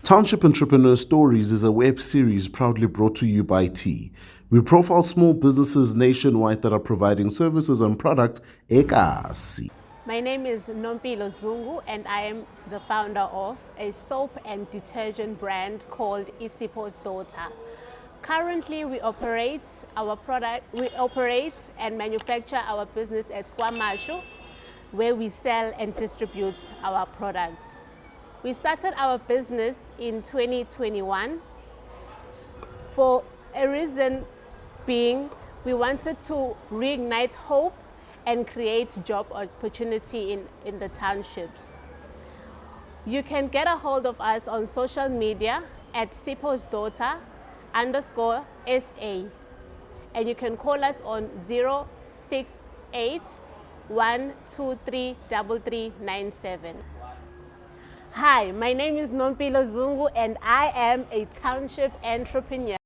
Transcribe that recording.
Township Entrepreneurs Stories is a web series proudly brought to you by T. We profile small businesses nationwide that are providing services and products ekasi. My name is Nompilo Zungu and I am the founder of a soap and detergent brand called Sipho's Daughter. Currently we operate and manufacture our business at Kwamashu, where we sell and distribute our products. We started our business in 2021 for a reason being we wanted to reignite hope and create job opportunity in the townships. You can get a hold of us on social media at Sipho's Daughter _SA, and you can call us on 068 123 3397. Hi, my name is Nompilo Zungu and I am a township entrepreneur.